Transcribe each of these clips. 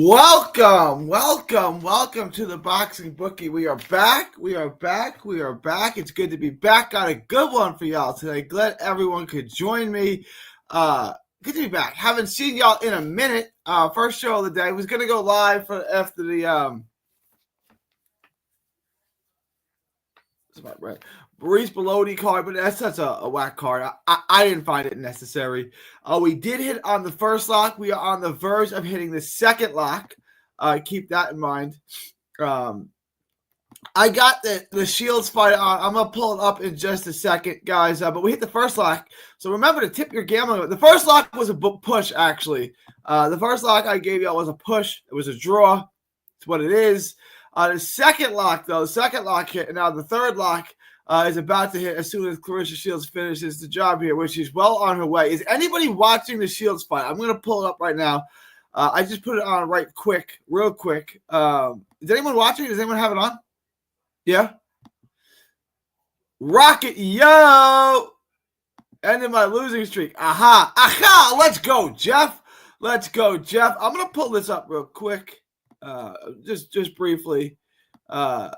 Welcome to the Boxing Bookie. We are back. It's good to be back. Got a good one for y'all today. Glad everyone could join me. Good to be back. Haven't seen y'all in a minute. First show of the day. Was gonna go live after the Maurice Bellotti card, but that's such a whack card. I didn't find it necessary. We did hit on the first lock. We are on the verge of hitting the second lock. Keep that in mind. I got the Shields fight on. I'm going to pull it up in just a second, guys. But we hit the first lock. So remember to tip your gambling. The first lock was a push, actually. The first lock I gave you was a push. It was a draw. It's what it is. The second lock, though, hit. And now the third lock is about to hit as soon as Clarissa Shields finishes the job here, which is well on her way. Is anybody watching the Shields fight? I'm going to pull it up right now. I just put it on real quick. Is anyone watching? Does anyone have it on? Yeah? Rocket, yo! Ending my losing streak. Aha! Let's go, Jeff. I'm going to pull this up real quick. Just briefly. I'm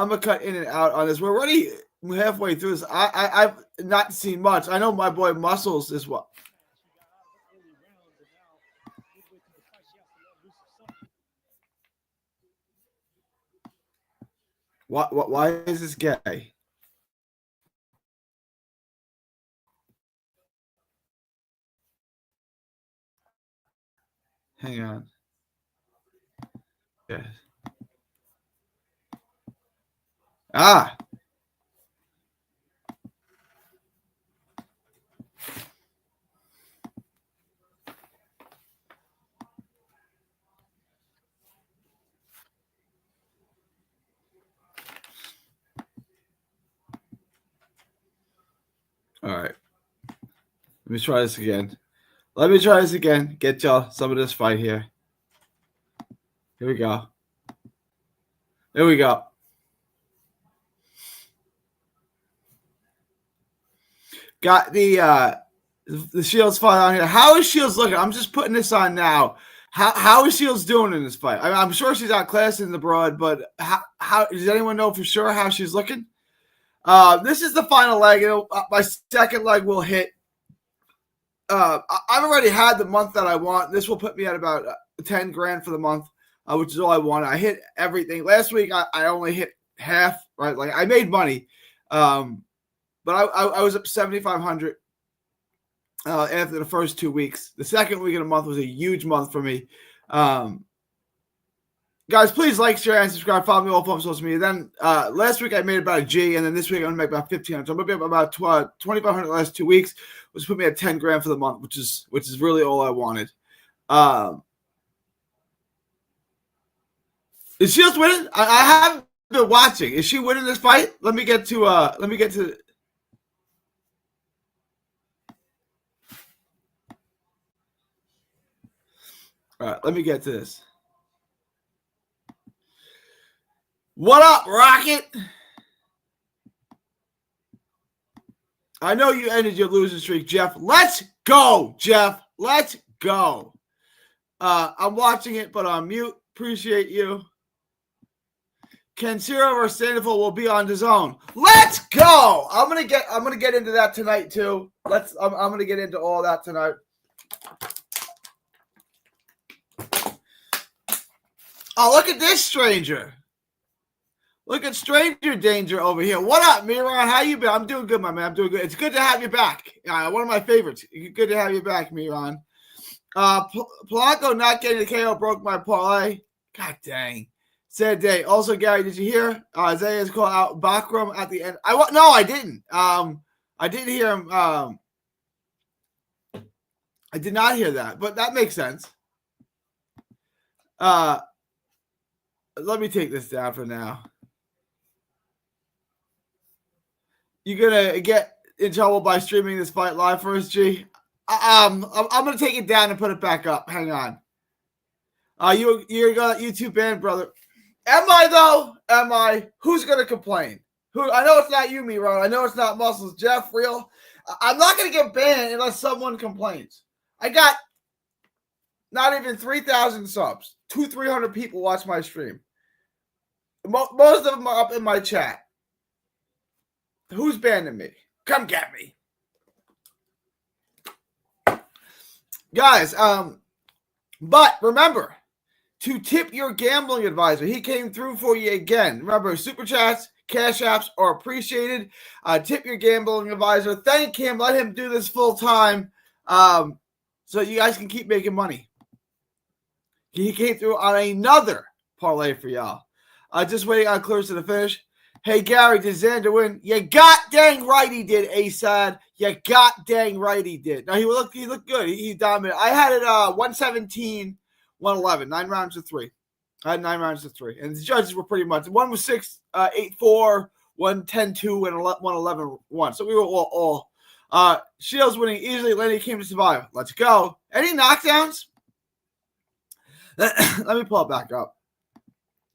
gonna cut in and out on this. We're already halfway through this. I've not seen much. I know my boy Muscles is what. Why is this gay? Hang on. Yeah. All right. Let me try this again. Get y'all some of this fight here. Here we go. Got the Shields fight on here. How is Shields looking? I'm just putting this on now. How is Shields doing in this fight? I'm sure she's outclassing the broad, but how does anyone know for sure how she's looking? This is the final leg. My second leg will hit. I've already had the month that I want. This will put me at about 10 grand for the month, which is all I want. I hit everything. Last week, I only hit half, right? Like I made money. But I was up 7,500 after the first 2 weeks. The second week of the month was a huge month for me. Guys, please like, share, and subscribe. Follow me all on social media. Then last week I made about a G, and then this week I'm going to make about 1,500. So I'm going to be up about 2,500 the last 2 weeks, which put me at 10 grand for the month, which is really all I wanted. Is Shields winning? I haven't been watching. Is she winning this fight? Let me get to. All right, let me get to this. What up, Rocket? I know you ended your losing streak, Jeff. Let's go, Jeff. Let's go. I'm watching it, but on mute. Appreciate you. Cancero versus Sandoval will be on DAZN. Let's go. I'm gonna get into that tonight too. I'm gonna get into all that tonight. Oh, look at this stranger. Look at stranger danger over here. What up, Miran? How you been? I'm doing good, my man. I'm doing good. It's good to have you back. One of my favorites. Good to have you back, Miran. Polanco not getting the KO broke my parlay. God dang. Sad day. Also, Gary, did you hear Zayas call out Bakram at the end? No, I didn't. I didn't hear him. I did not hear that, but that makes sense. Let me take this down for now. You're gonna get in trouble by streaming this fight live for us, G. I'm gonna take it down and put it back up. Hang on. You're gonna YouTube ban, brother. Am I though? Am I? Who's gonna complain? Who? I know it's not you, Miron. I know it's not Muscles. Jeff, real. I'm not going to get banned unless someone complains. I got not even 3,000 subs. 300 people watch my stream. Most of them are up in my chat. Who's banning me? Come get me. Guys, but remember to tip your gambling advisor. He came through for you again. Remember, super chats, cash apps are appreciated. Tip your gambling advisor. Thank him. Let him do this full time so you guys can keep making money. He came through on another parlay for y'all. Just waiting on clears to the finish. Hey, Gary, did Xander win? You got dang right he did, ASAD. You got dang right he did. Now, he looked good. He dominated. I had it 117, 111, 9 rounds to 3. I had 9 rounds to 3. And the judges were pretty much, one was 6, 8-4, 1 10-2, and 1 11-1. So we were all. Shields winning easily. Lenny came to survive. Let's go. Any knockdowns? Let me pull it back up.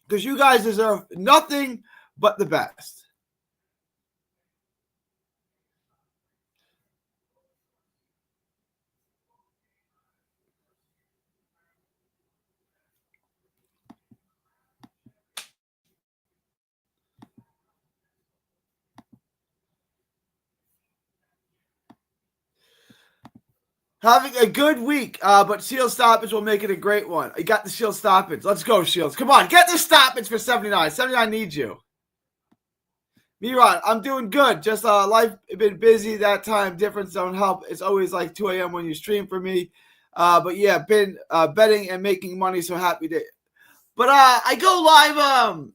Because you guys deserve nothing but the best. Having a good week, but Shield stoppage will make it a great one. You got the Shield stoppage. Let's go, Shields. Come on, get the stoppage for 79. 79 needs you. Miran, I'm doing good. Just life been busy. That time difference don't help. It's always like 2 a.m. when you stream for me. But yeah, been betting and making money. So happy to. But I go live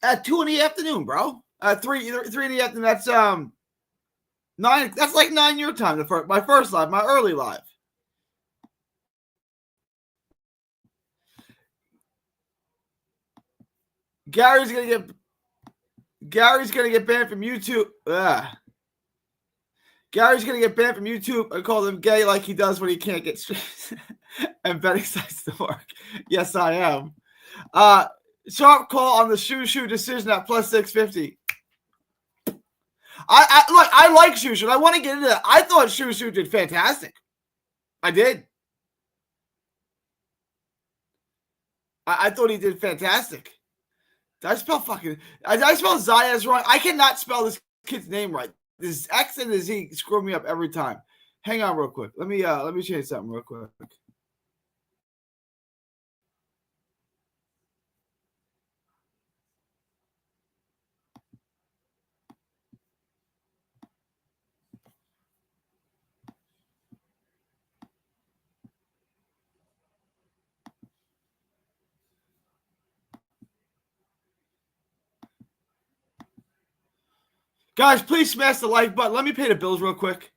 at 2 in the afternoon, bro. 3 in the afternoon. That's 9. That's like 9 your time. My first live, my early live. Gary's gonna get banned from YouTube. Gary's gonna get banned from YouTube. I call him gay like he does when he can't get streams and betting sites to work. Yes, I am. Sharp call on the Shushu decision at plus 650. I like Shushu. I want to get into that. I thought Shushu did fantastic. I did. I thought he did fantastic. Did I spell Zayas wrong? I cannot spell this kid's name right. This X and the Z screw me up every time. Hang on real quick. Let me change something real quick. Guys, please smash the like button. Let me pay the bills real quick.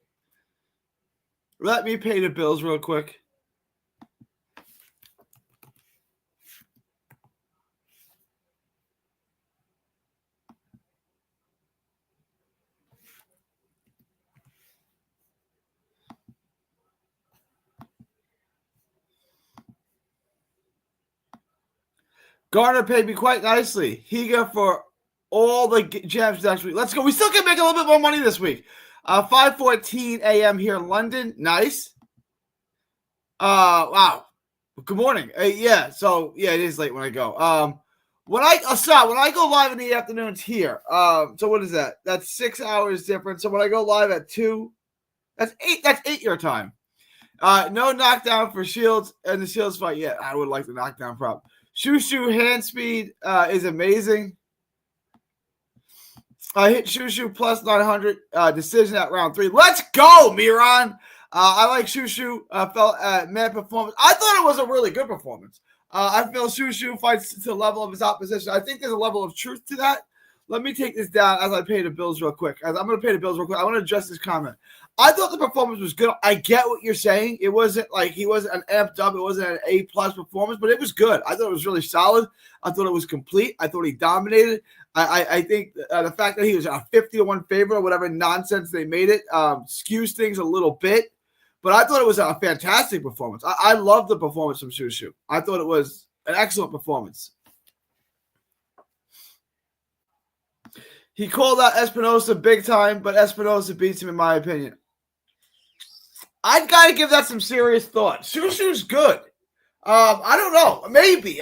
Garner paid me quite nicely. Higa for all the gems next week. Let's go. We still can make a little bit more money this week. 5:14 a.m. here in London. Nice. Wow. Good morning. Yeah. So yeah, it is late when I go. When I go live in the afternoons here. So what is that? That's 6 hours difference. So when I go live at 2, that's 8. That's 8 your time. No knockdown for Shields and the Shields fight yet. I would like the knockdown prop. Shushu hand speed is amazing. I hit Shushu plus 900 decision at round 3. Let's go, Miran. I like Shushu. Man performance. I thought it was a really good performance. I feel Shushu fights to the level of his opposition. I think there's a level of truth to that. Let me take this down as I pay the bills real quick. I'm going to pay the bills real quick. I want to address this comment. I thought the performance was good. I get what you're saying. It wasn't like he wasn't an amped up. It wasn't an A+ performance, but it was good. I thought it was really solid. I thought it was complete. I thought he dominated. I think the fact that he was a 50-1 favorite or whatever nonsense they made it skews things a little bit. But I thought it was a fantastic performance. I love the performance from Shushu. I thought it was an excellent performance. He called out Espinosa big time, but Espinosa beats him in my opinion. I've got to give that some serious thought. Shushu's good. I don't know. Maybe.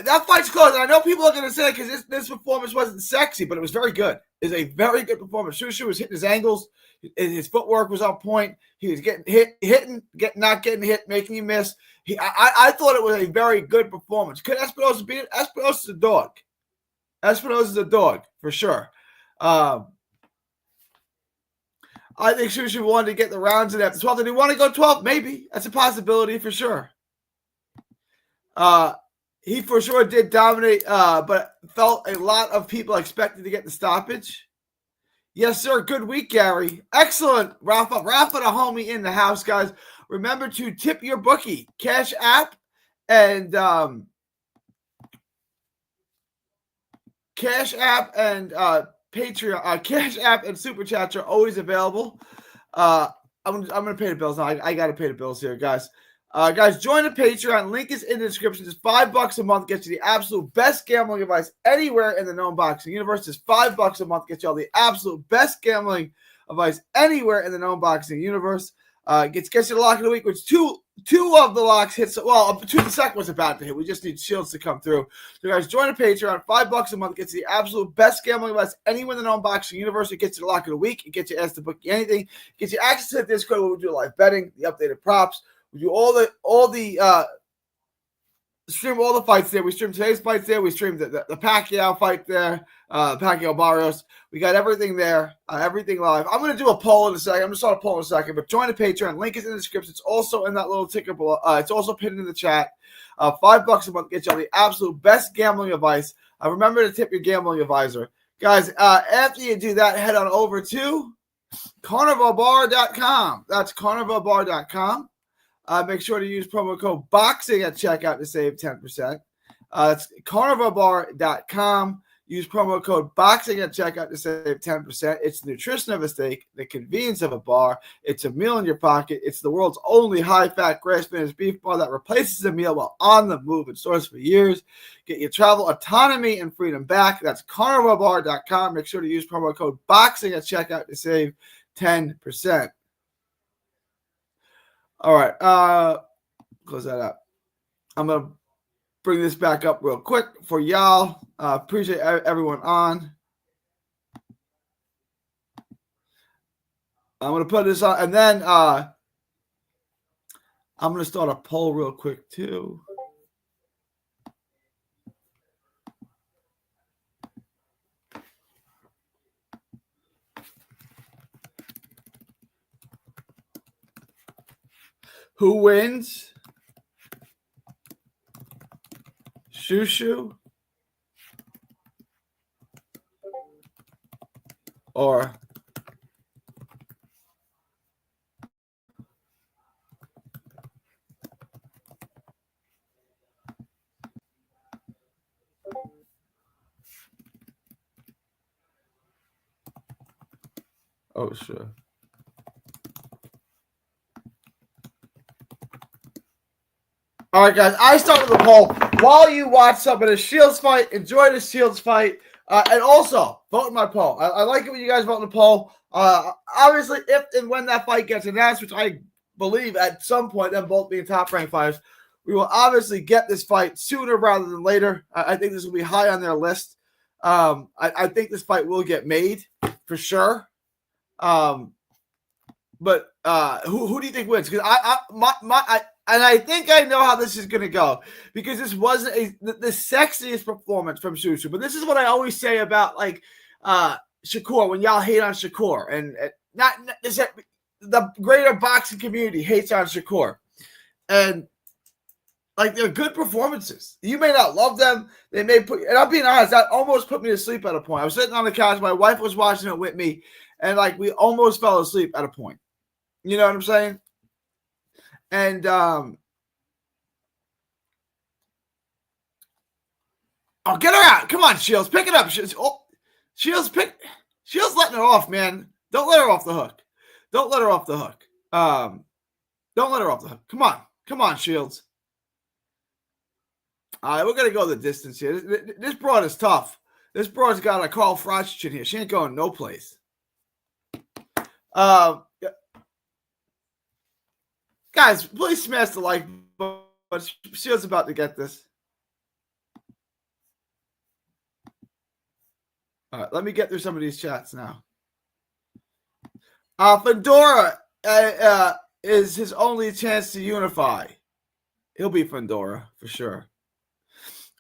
That fight's close. I know people are going to say because this performance wasn't sexy, but it was very good. It's a very good performance. Shushu was hitting his angles. His footwork was on point. He was getting not getting hit, making you miss. I thought it was a very good performance. Could Espinosa beat it? Espinosa's a dog. Espinosa's a dog for sure. I think Shushu wanted to get the rounds in after 12. Did he want to go 12? Maybe. That's a possibility for sure. He for sure did dominate, but felt a lot of people expected to get the stoppage. Yes, sir. Good week, Gary. Excellent. Rafa the homie in the house, guys. Remember to tip your bookie. Cash App and Patreon. Cash App and Super Chats are always available. I'm gonna pay the bills now. I gotta pay the bills here, guys. Guys, join the Patreon. Link is in the description. It's $5 a month. Gets you the absolute best gambling advice anywhere in the known boxing universe. It's $5 a month. Gets you all the absolute best gambling advice anywhere in the known boxing universe. Gets you the lock of the week, which two of the locks hits. Well, the second was about to hit. We just need Shields to come through. So, guys, join the Patreon. $5 a month gets you the absolute best gambling advice anywhere in the known boxing universe. It gets you the lock of the week. It gets you asked to book anything. It gets you access to the Discord where we do live betting, the updated props. We do stream all the fights there. We stream today's fights there. We streamed the Pacquiao fight there, Pacquiao Barrios. We got everything there, everything live. I'm going to do a poll in a second. I'm going to start a poll in a second, but join the Patreon. Link is in the description. It's also in that little ticker below. It's also pinned in the chat. $5 a month gets you all the absolute best gambling advice. Remember to tip your gambling advisor. Guys, after you do that, head on over to carnivalbar.com. That's carnivalbar.com. Make sure to use promo code BOXING at checkout to save 10%. It's carnivalbar.com. Use promo code BOXING at checkout to save 10%. It's the nutrition of a steak, the convenience of a bar. It's a meal in your pocket. It's the world's only high-fat grass-finished beef bar that replaces a meal while on the move. It stores for years. Get your travel autonomy and freedom back. That's carnivalbar.com. Make sure to use promo code BOXING at checkout to save 10%. All right, close that up. I'm going to bring this back up real quick for y'all. Appreciate everyone on. I'm going to put this on, and then I'm going to start a poll real quick, too. Who wins? Shushu or sure. All right, guys, I started the poll. While you watch some of the Shields fight, enjoy the Shields fight, and also vote in my poll. I like it when you guys vote in the poll. Obviously, if and when that fight gets announced, which I believe at some point, them both being top-ranked fighters, we will obviously get this fight sooner rather than later. I think this will be high on their list. I think this fight will get made for sure. But who do you think wins? Because I think I know how this is going to go because this wasn't the sexiest performance from Shushu. But this is what I always say about Shakur when y'all hate on Shakur and not the greater boxing community hates on Shakur, and they're good performances. You may not love them. They may put, and I'm being honest, that almost put me to sleep at a point. I was sitting on the couch, my wife was watching it with me, and we almost fell asleep at a point. You know what I'm saying? And oh, get her out! Come on, Shields, pick it up. Shields letting it off, man. Don't let her off the hook. Don't let her off the hook. Don't let her off the hook. Come on, Shields. All right, we're gonna go the distance here. This broad is tough. This broad's got a Carl Frost in here. She ain't going no place. Guys, please smash the like button. Shields about to get this. All right, let me get through some of these chats now. Fedora is his only chance to unify. He'll be Fedora for sure.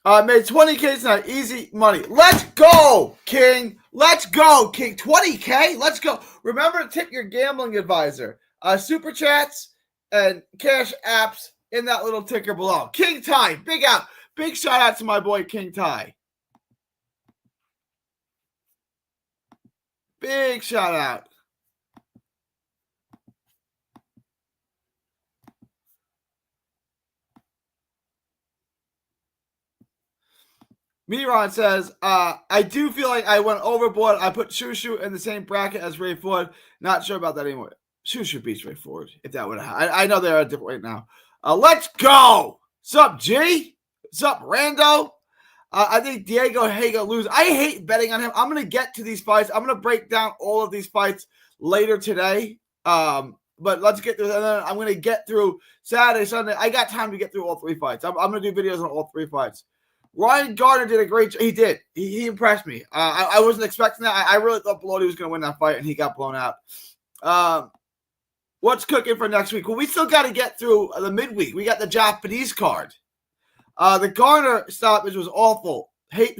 Made 20K tonight. Easy money. Let's go, King. Let's go, King. 20K? Let's go. Remember to tip your gambling advisor. Super chats and cash apps in that little ticker below. King Ty, big out. Big shout out to my boy King Ty. Big shout out. Miron says, I do feel like I went overboard. I put Shushu in the same bracket as Ray Ford. Not sure about that anymore. Shushu beats Ray Ford, if that would have happened. I know they're a different right now. Let's go. Sup, G? Sup, Rando? I think Diego Haga loses. I hate betting on him. I'm going to get to these fights. I'm going to break down all of these fights later today. But let's get through that. And then I'm going to get through Saturday, Sunday. I got time to get through all three fights. I'm going to do videos on all three fights. Ryan Gardner did a great job. He did. He impressed me. I wasn't expecting that. I really thought Bellotti was going to win that fight, and he got blown out. What's cooking for next week? Well, we still got to get through the midweek. We got the Japanese card. The Garner stoppage was awful. Hate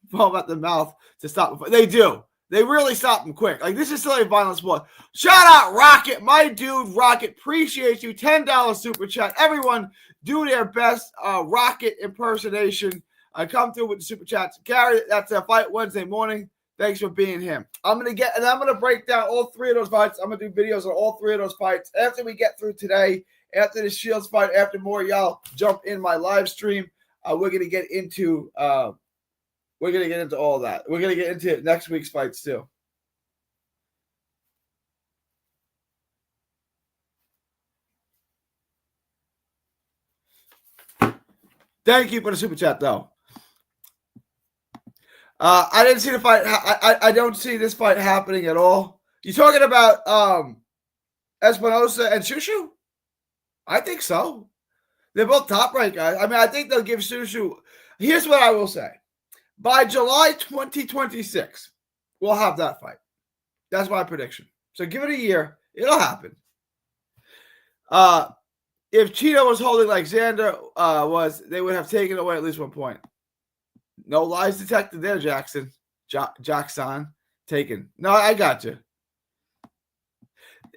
foam at the mouth to stop. They do. They really stop him quick. Like, this is still a violent sport. Shout out Rocket. My dude, Rocket. Appreciate you. $10 super chat. Everyone do their best Rocket impersonation. Come through with the super chats. Gary, that's a fight Wednesday morning. Thanks for being him. I'm going to break down all three of those fights. I'm going to do videos on all three of those fights after we get through today. After the Shields fight, after more y'all jump in my live stream, we're going to get into all that. We're going to get into next week's fights too. Thank you for the super chat, though. I didn't see the fight. I don't see this fight happening at all. You talking about Espinosa and Shushu? I think so. They're both top-ranked guys. I mean, I think they'll give Shushu. Here's what I will say. By July 2026, we'll have that fight. That's my prediction. So give it a year. It'll happen. If Cheeto was holding like Xander was, they would have taken away at least 1 point. No lies detected there, Jackson. Jackson. Taken. No, I got you.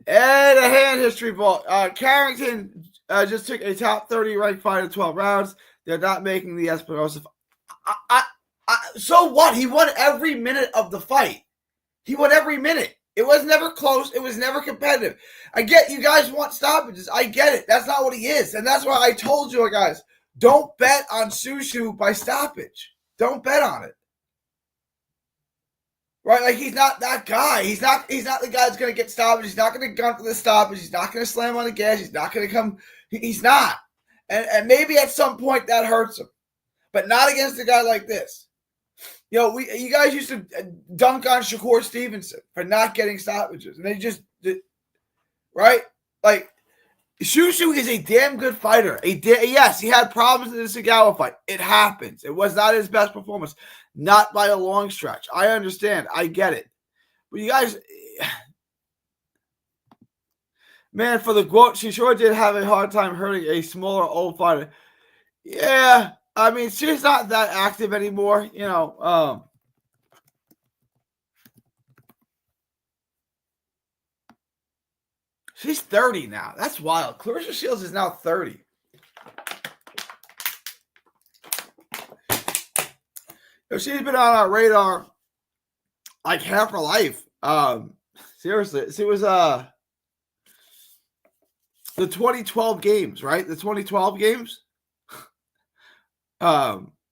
And a hand history vault. Carrington just took a top 30 ranked fight in 12 rounds. They're not making the Espinosa. So what? He won every minute of the fight. He won every minute. It was never close. It was never competitive. I get you guys want stoppages. I get it. That's not what he is. And that's why I told you guys, don't bet on Shushu by stoppage. Don't bet on it. Right? Like, he's not that guy. He's not the guy that's going to get stoppage. He's not going to gun for the stoppage. He's not going to slam on the gas. He's not going to come. He's not. And maybe at some point that hurts him. But not against a guy like this. You know, you guys used to dunk on Shakur Stevenson for not getting stoppages. And they just did, right? Like, Shushu is a damn good fighter. Yes, he had problems in the Sagawa fight. It happens. It was not his best performance. Not by a long stretch. I understand. I get it. But you guys, man, for the quote, she sure did have a hard time hurting a smaller old fighter. Yeah. I mean, she's not that active anymore, you know. She's 30 now. That's wild. Clarissa Shields is now 30. She's been on our radar like half her life. Seriously, she was the 2012 games, right? The 2012 games.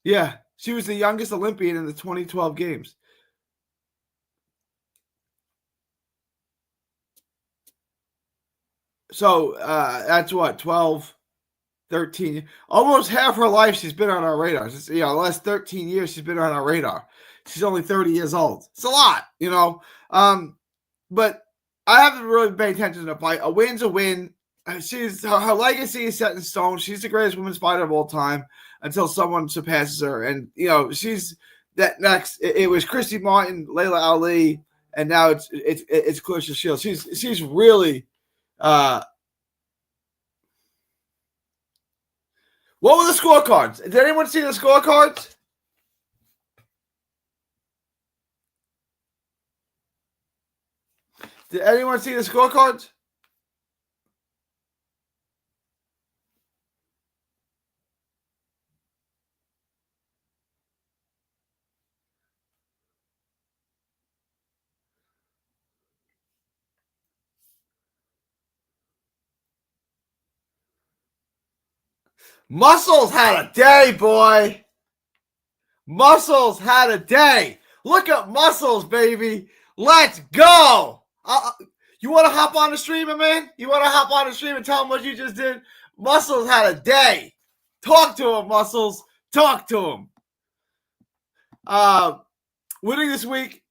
Yeah, she was the youngest Olympian in the 2012 games. So that's what, 12, 13, almost half her life she's been on our radar. You know, the last 13 years she's been on our radar. she's only 30 years old. It's a lot, you know. But I haven't really paid attention to the fight. A win's a win. Her legacy is set in stone. She's the greatest women's fighter of all time until someone surpasses her. And you know, she's that next. It was Christy Martin, Layla Ali, and now it's Clarissa Shields. She's really. What were the scorecards? Did anyone see the scorecards? Did anyone see the scorecards? Muscles had a day, boy. Muscles had a day. Look at Muscles, baby. Let's go. You want to hop on the stream, man? You want to hop on the stream and tell him what you just did? Muscles had a day. Talk to him, Muscles. Talk to him. Winning this week.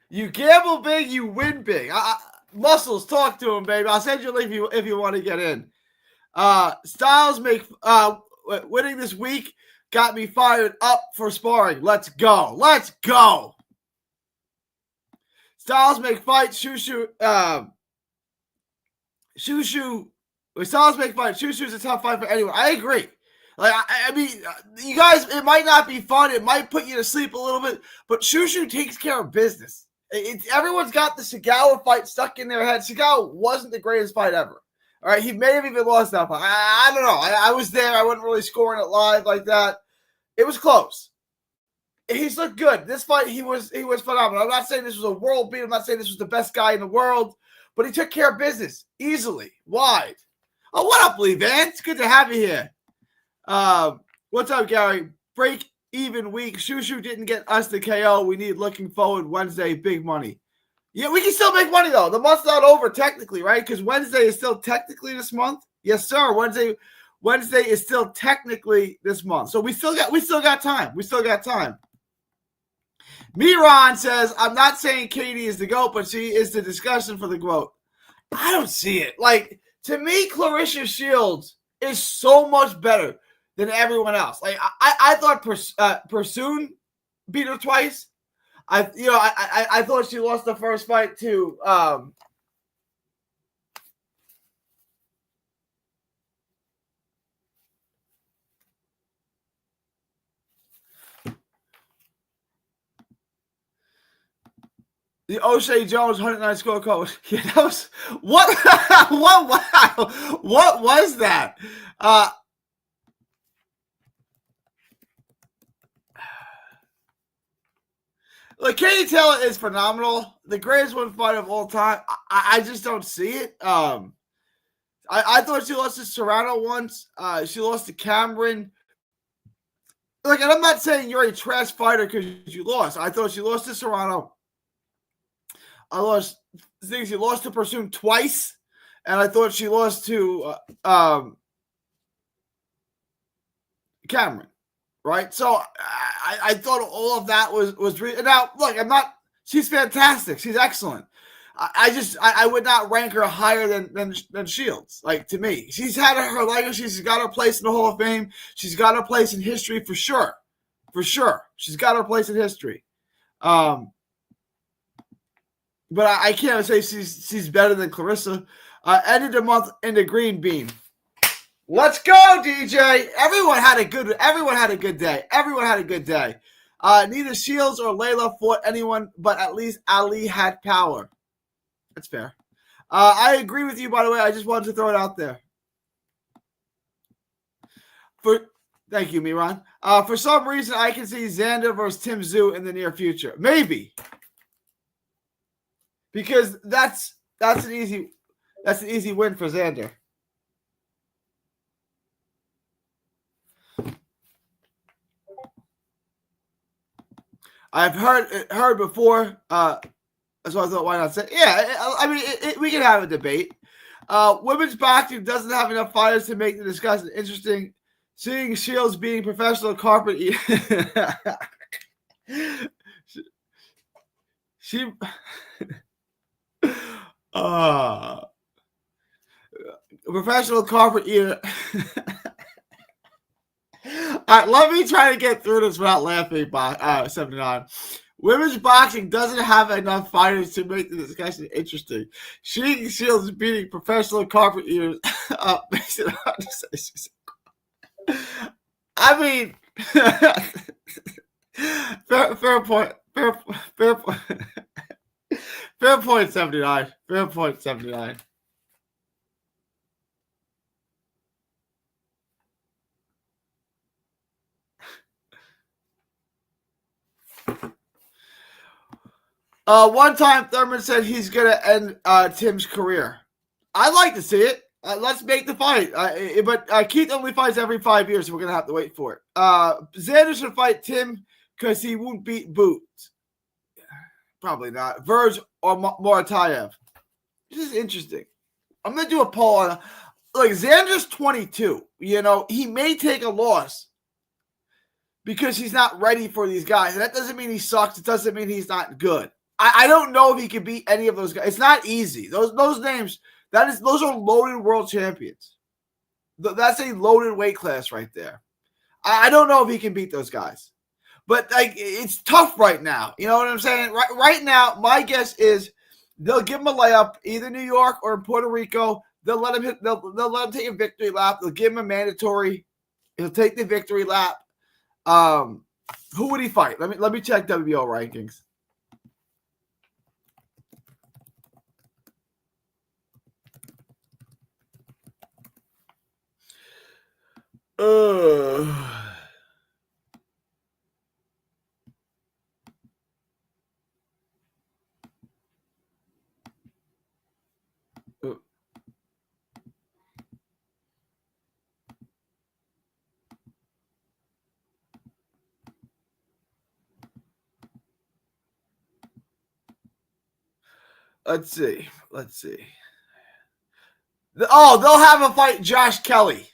You gamble big, you win big. Muscles, talk to him, baby. I'll send you a link if you want to get in. Styles winning this week got me fired up for sparring. Let's go. Let's go. Styles make fights. Styles make fights. Shushu's a tough fight for anyone. I agree. Like, I mean, you guys, it might not be fun. It might put you to sleep a little bit, but Shushu takes care of business. Everyone's got the Segawa fight stuck in their head. Segawa wasn't the greatest fight ever. All right, he may have even lost that fight. I don't know. I was there. I wasn't really scoring it live like that. It was close. He's looked good. This fight, he was phenomenal. I'm not saying this was a world beat. I'm not saying this was the best guy in the world, but he took care of business easily, wide. Oh, what up, Lee Van? It's good to have you here. What's up, Gary? Break even week. Shushu didn't get us the KO. We need looking forward Wednesday, big money. Yeah, we can still make money though. The month's not over technically, right? Because Wednesday is still technically this month. Yes, sir. Wednesday is still technically this month. So we still got time. We still got time. Miran says, I'm not saying Katie is the GOAT, but she is the discussion for the GOAT. I don't see it. Like, to me, Clarissa Shields is so much better than everyone else. Like, I thought Pursoon beat her twice. I thought she lost the first fight to the O'Shea Jones 109 scorecard. Yeah, that was what what was that? Look, Katie Taylor is phenomenal. The greatest one fight of all time. I just don't see it. I thought she lost to Serrano once. She lost to Cameron. Like, and I'm not saying you're a trash fighter because you lost. I thought she lost to Serrano. She lost to Pursuit twice, and I thought she lost to Cameron. Right, so I thought all of that was real. Now, look, she's fantastic. She's excellent. I would not rank her higher than Shields. Like, to me, she's had her legacy. She's got her place in the Hall of Fame. She's got her place in history for sure. She's got her place in history. But I can't say she's better than Clarissa. Ended the month in the green bean. Let's go, DJ. Everyone had a good day. Neither Shields or Layla fought anyone, but at least Ali had power. That's fair. I agree with you, by the way. I just wanted to throw it out there. Thank you, Miran. For some reason, I can see Xander versus Tim Tszyu in the near future. Maybe. Because that's an easy win for Xander. I've heard before So I thought, why not say? Yeah, I mean, we can have a debate. Women's boxing doesn't have enough fighters to make the discussion interesting. Seeing Shields being professional carpet she professional carpet eater. All right, let me try to get through this without laughing. 79. Women's boxing doesn't have enough fighters to make the discussion interesting. Seeing Shields beating professional carpet eaters makes it hard to say. I mean, fair point. Fair point. Fair point, 79. Fair point, 79. One time Thurman said he's going to end Tim's career. I'd like to see it. Let's make the fight. But Keith only fights every 5 years, so we're going to have to wait for it. Xander should fight Tim because he won't beat Boots. Probably not. Verge or Moratayev. This is interesting. I'm going to do a poll on like Xander's 22. You know, he may take a loss because he's not ready for these guys. And that doesn't mean he sucks. It doesn't mean he's not good. I don't know if he can beat any of those guys. It's not easy. Those names, those are loaded world champions. That's a loaded weight class right there. I don't know if he can beat those guys. But like it's tough right now. You know what I'm saying? Right now, my guess is they'll give him a layup, either New York or Puerto Rico. They'll let him they'll let him take a victory lap. They'll give him a mandatory. He'll take the victory lap. Who would he fight? Let me check WBO rankings. Let's see. They'll have a fight Josh Kelly.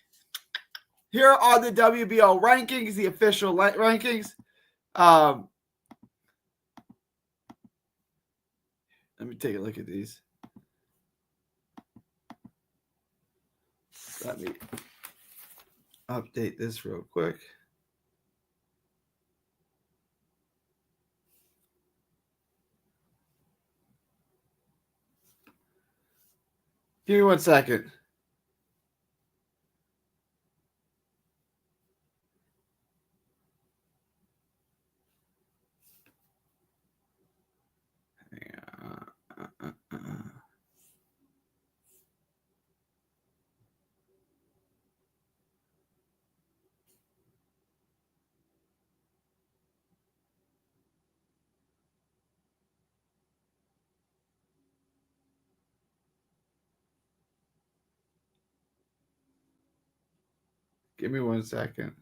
Here are the WBO rankings, the official rankings. Let me take a look at these. Let me update this real quick. Give me 1 second. Give me 1 second.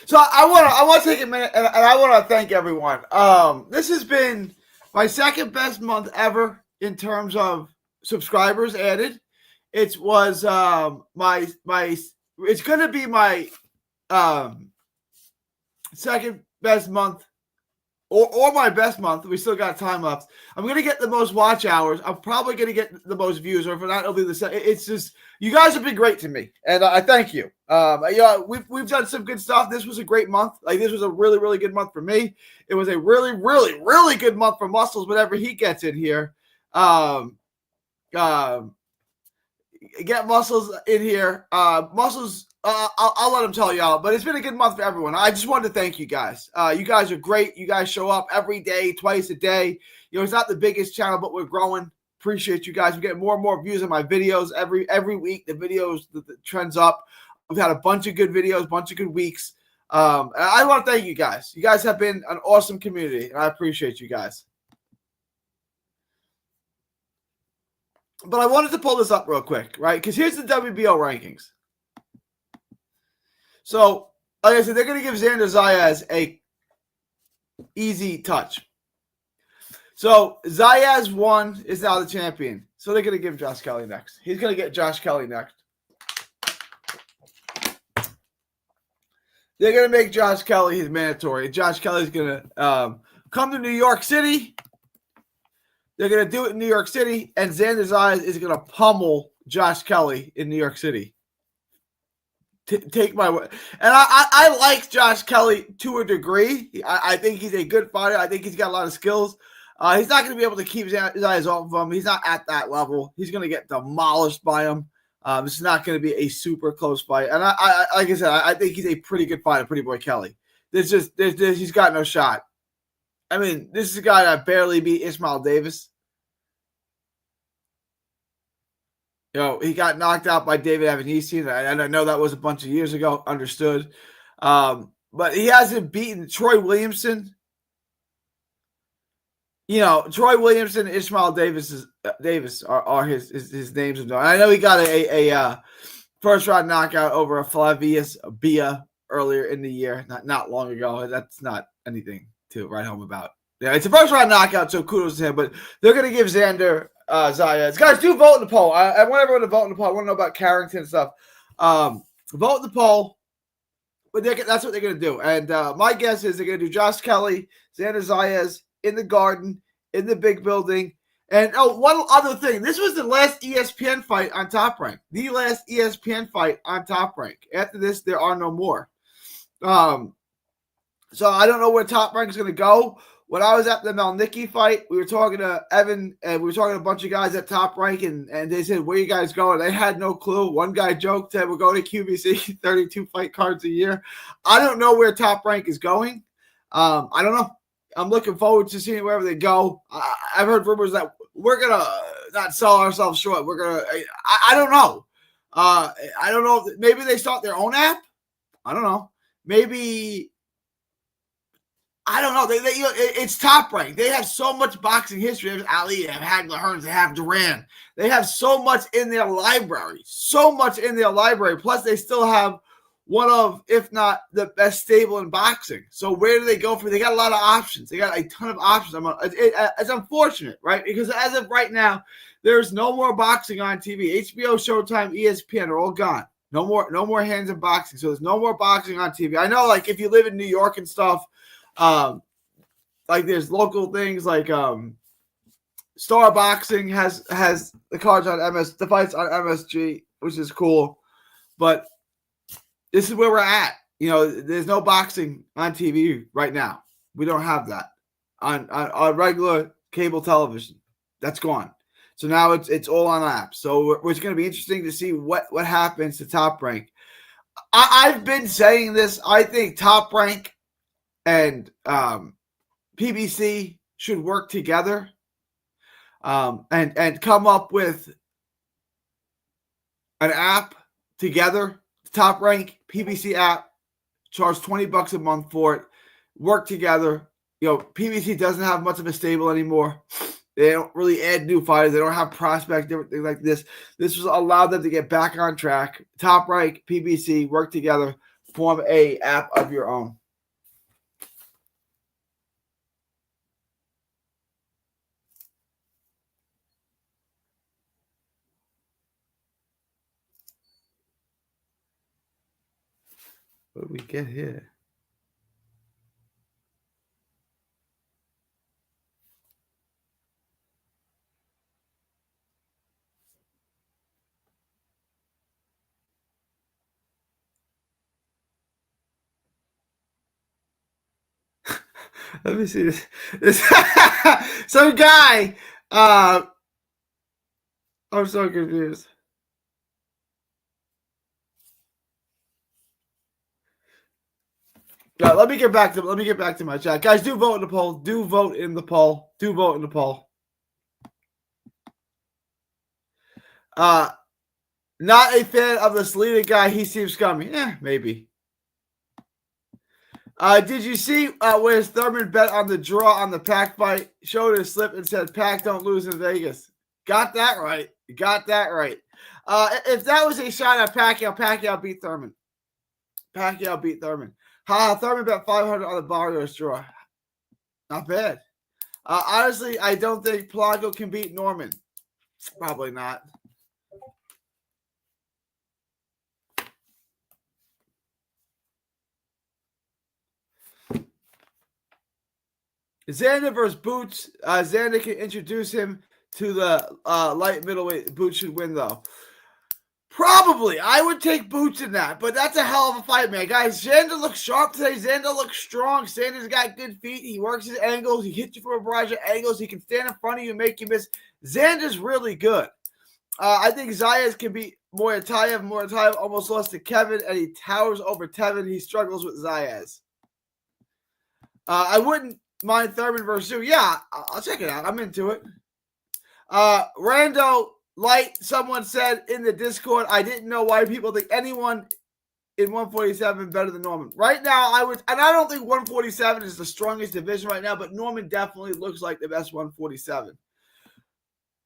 So I want to take a minute, and I want to thank everyone. This has been my second best month ever in terms of subscribers added. It was my it's going to be my second best month or my best month. We still got time left. I'm going to get the most watch hours. I'm probably going to get the most views, or if not, it'll be the same. It's just you guys have been great to me, and I thank you. We've done some good stuff. This was a great month. Like this was a really, really good month for me. It was a really, really, really good month for Muscles. Whenever he gets in here, get Muscles in here. Muscles. I'll let him tell y'all, but it's been a good month for everyone. I just wanted to thank you guys. You guys are great. You guys show up every day, twice a day. You know, it's not the biggest channel, but we're growing. Appreciate you guys. We're getting more and more views on my videos every week. The videos, the trends up. We've had a bunch of good videos, bunch of good weeks. And I want to thank you guys. You guys have been an awesome community, and I appreciate you guys. But I wanted to pull this up real quick, right? Because here's the WBO rankings. So, like I said, they're going to give Xander Zayas a easy touch. So, Zayas 1 is now the champion. So, they're going to give Josh Kelly next. He's going to get Josh Kelly next. They're going to make Josh Kelly his mandatory. Josh Kelly's going to come to New York City. They're going to do it in New York City, and Xander Zayas is going to pummel Josh Kelly in New York City. Take my word. And I like Josh Kelly to a degree. I think he's a good fighter. I think he's got a lot of skills. He's not going to be able to keep Zayas off of him. He's not at that level. He's going to get demolished by him. This is not going to be a super close fight. And I like I said, I think he's a pretty good fighter, Pretty Boy Kelly. He's got no shot. I mean, this is a guy that barely beat Ismail Davis. You know, he got knocked out by David Avanesian, and I know that was a bunch of years ago, understood. But he hasn't beaten Troy Williamson. You know, Troy Williamson and Ismail Davis are his names. And I know he got a first-round knockout over a Flavius Bia earlier in the year, not long ago. That's not anything to write home about. Yeah, it's a first-round knockout, so kudos to him. But they're going to give Xander Zayas. Guys, do vote in the poll. I want everyone to vote in the poll. I want to know about Carrington and stuff. Vote in the poll. But that's what they're going to do. And my guess is they're going to do Josh Kelly, Xander Zayas in the Garden, in the big building. And, one other thing. This was the last ESPN fight on Top Rank. The last ESPN fight on Top Rank. After this, there are no more. So I don't know where Top Rank is going to go. When I was at the Melnicki fight, we were talking to Evan, and we were talking to a bunch of guys at Top Rank, and they said, where you guys going? They had no clue. One guy joked that we're going to QVC, 32 fight cards a year. I don't know where Top Rank is going. I don't know. I'm looking forward to seeing wherever they go. I've heard rumors that we're going to not sell ourselves short. We're going to – I don't know. I don't know. Maybe they start their own app. I don't know. Maybe – I don't know. It's Top Rank. They have so much boxing history. They have Ali, they have Hagler Hearns, they have Duran. They have so much in their library. So much in their library. Plus, they still have one of, if not the best stable in boxing. So where do they go from? They got a lot of options. They got a ton of options. It's unfortunate, right? Because as of right now, there's no more boxing on TV. HBO, Showtime, ESPN are all gone. No more hands in boxing. So there's no more boxing on TV. I know, like, if you live in New York and stuff, like there's local things like Star Boxing has the cards on the fights on MSG, which is cool. But this is where we're at. You know, there's no boxing on TV right now. We don't have that on regular cable television. That's gone. So now it's all on apps. So it's going to be interesting to see what happens to Top Rank. I've been saying this. I think Top Rank and PBC should work together and come up with an app together. Top Rank PBC app, charge $20 a month for it. Work together. You know, PBC doesn't have much of a stable anymore. They don't really add new fighters. They don't have prospects, everything like this. This will allow them to get back on track. Top Rank, PBC, work together, form a app of your own. What do we get here? Let me see this. Some guy. I'm so confused. Yeah, let me get back to my chat. Guys, do vote in the poll. Do vote in the poll. Do vote in the poll. Not a fan of this leader guy. He seems scummy. Maybe. Did you see where Thurman bet on the draw on the Pac fight? Showed his slip and said, Pac don't lose in Vegas. Got that right. Got that right. If that was a shot at Pacquiao, Pacquiao beat Thurman. Pacquiao beat Thurman. Thurman bet 500 on the Barrios draw. Not bad. Honestly, I don't think Polanco can beat Norman. Probably not. Xander versus Boots. Xander can introduce him to the light middleweight. Boots should win, though. Probably. I would take Boots in that, but that's a hell of a fight, man. Guys, Xander looks sharp today. Xander looks strong. Xander's got good feet. He works his angles. He hits you from a barrage of angles. He can stand in front of you and make you miss. Xander's really good. I think Zayas can beat Muay Thai. Muay Thai almost lost to Kevin, and he towers over Tevin. He struggles with Zayas. I wouldn't mind Thurman versus Sue. Yeah, I'll check it out. I'm into it. Rando Light, someone said in the Discord, I didn't know why people think anyone in 147 better than Norman. Right now, I don't think 147 is the strongest division right now, but Norman definitely looks like the best 147.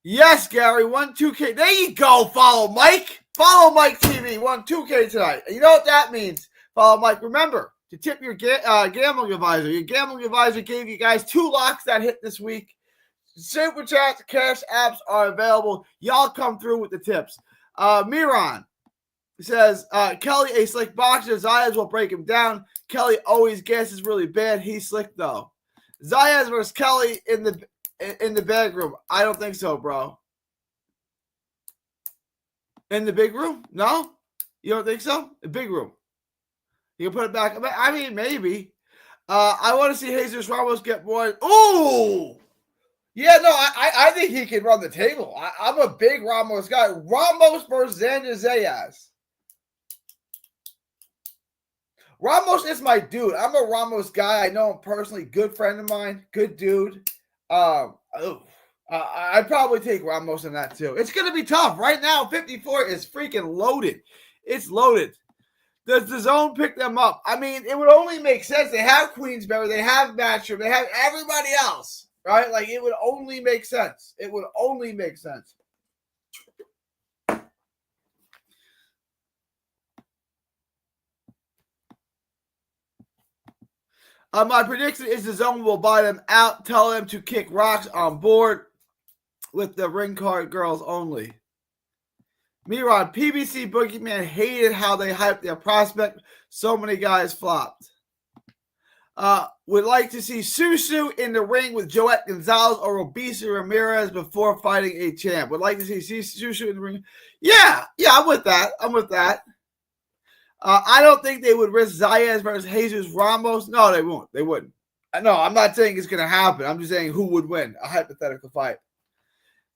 Yes, Gary, 1-2K. There you go. Follow Mike. Follow Mike TV. 1-2K tonight. And you know what that means? Follow Mike. Remember to tip your gambling advisor. Your gambling advisor gave you guys 2 locks that hit this week. Super chats, cash apps are available. Y'all come through with the tips. Miran says, Kelly, a slick boxer. Zayas will break him down. Kelly always guesses really bad. He's slick, though. Zayas versus Kelly in the bag room. I don't think so, bro. In the big room? No? You don't think so? The big room. You can put it back. I mean, maybe. I want to see Jesus Ramos get more. Ooh! Yeah, no, I think he can run the table. I'm a big Ramos guy. Ramos versus Xander Zayas. Ramos is my dude. I'm a Ramos guy. I know him personally. Good friend of mine. Good dude. I'd probably take Ramos in that too. It's going to be tough. Right now, 54 is freaking loaded. It's loaded. Does the zone pick them up? I mean, it would only make sense. They have Queensberry. They have Matchroom. They have everybody else. Right? Like, it would only make sense. It would only make sense. My prediction is the zone will buy them out. Tell them to kick rocks on board with the ring card girls only. Miran, PBC Boogeyman hated how they hyped their prospect. So many guys flopped. Would like to see Susu in the ring with Joette Gonzalez or Robisa Ramirez before fighting a champ. Would like to see Susu in the ring. Yeah, I'm with that. I don't think they would risk Zayas versus Jesus Ramos. No, they won't. They wouldn't. No, I'm not saying it's going to happen. I'm just saying who would win a hypothetical fight.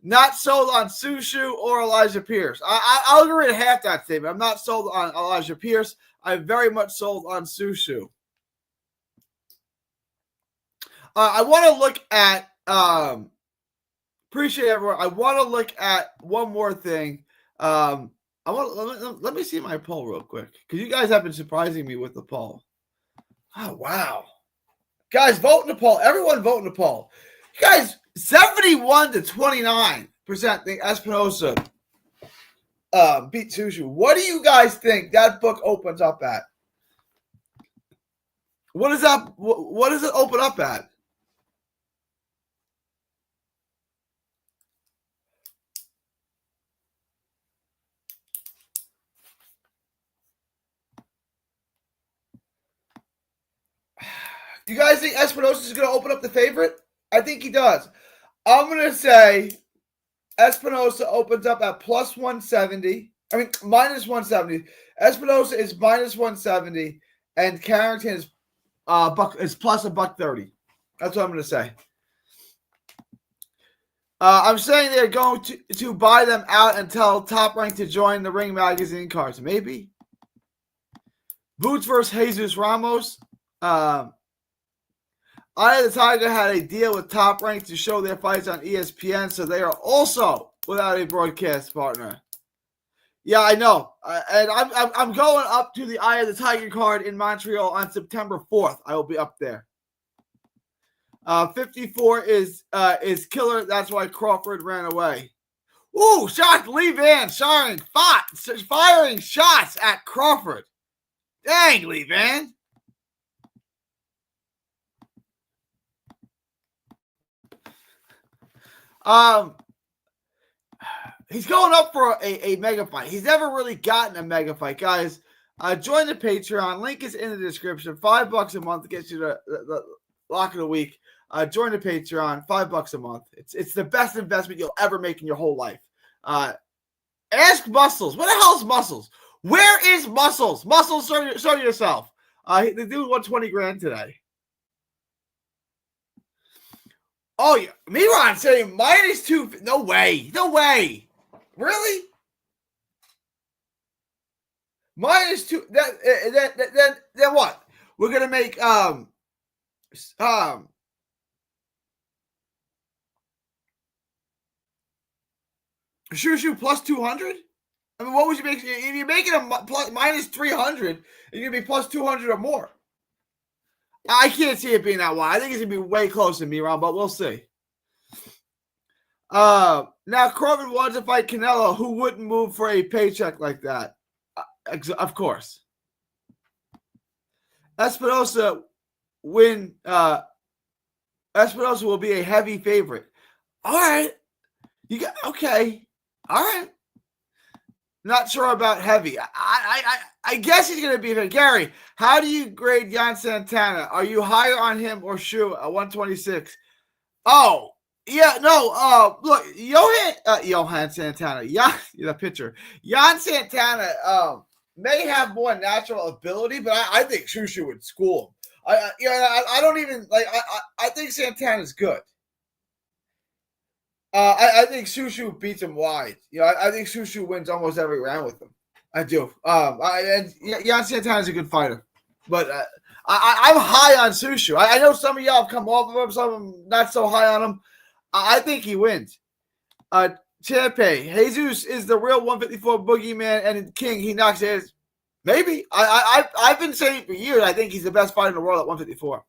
Not sold on Susu or Elijah Pierce. I'll agree to half that statement. I'm not sold on Elijah Pierce. I'm very much sold on Susu. I want to look at appreciate everyone. I want to look at one more thing. Let me see my poll real quick because you guys have been surprising me with the poll. Oh wow, guys, vote in the poll. Everyone vote in the poll. You guys, 71 to 29% think Espinosa beat Susu. What do you guys think that book opens up at? What is that? What does it open up at? You guys think Espinosa is going to open up the favorite? I think he does. I'm going to say Espinosa opens up at plus 170. I mean, minus 170. Espinosa is minus 170, and Carrington is plus $130. That's what I'm going to say. I'm saying they're going to buy them out and tell Top Rank to join the Ring Magazine cards. Maybe. Boots versus Jesus Ramos. Eye of the Tiger had a deal with Top Rank to show their fights on ESPN, so they are also without a broadcast partner. Yeah, I know. And I'm going up to the Eye of the Tiger card in Montreal on September 4th. I will be up there. 54 is killer. That's why Crawford ran away. Ooh, shot Lee Van firing shots at Crawford. Dang, Lee Van. He's going up for a mega fight. He's never really gotten a mega fight, guys. Join the Patreon. Link is in the description. $5 a month gets you the lock of the week. Join the Patreon. $5 a month. It's the best investment you'll ever make in your whole life. Ask Muscles. What the hell is Muscles? Where is Muscles? Muscles, show yourself. The dude won $20,000 today. Oh yeah, Miron saying -2. No way. No way. Really? -2. Then what? We're gonna make Shushu plus 200. I mean, what would you make if you're making a plus -300? You're gonna be plus 200 or more. I can't see it being that wide. I think it's gonna be way closer to Miron, but we'll see. Now Crawford wants to fight Canelo, who wouldn't move for a paycheck like that. Of course. Espinosa Espinosa will be a heavy favorite. All right. You got okay. All right. Not sure about heavy. I guess he's gonna be there. Gary, how do you grade Jan Santana? Are you higher on him or Shu at 126? Oh. Yeah, no, look, Johan Santana, the pitcher. Jan Santana may have more natural ability, but I think Shushu would school him. I don't even like I think Santana's good. I think Shushu beats him wide. I think Shushu wins almost every round with him. I do. Jan Santana's a good fighter. But I'm high on Shushu. I know some of y'all have come off of him, some of them not so high on him. I think he wins. Champe, Jesus is the real 154 boogeyman and king. He knocks his. Maybe. I've been saying for years I think he's the best fighter in the world at 154.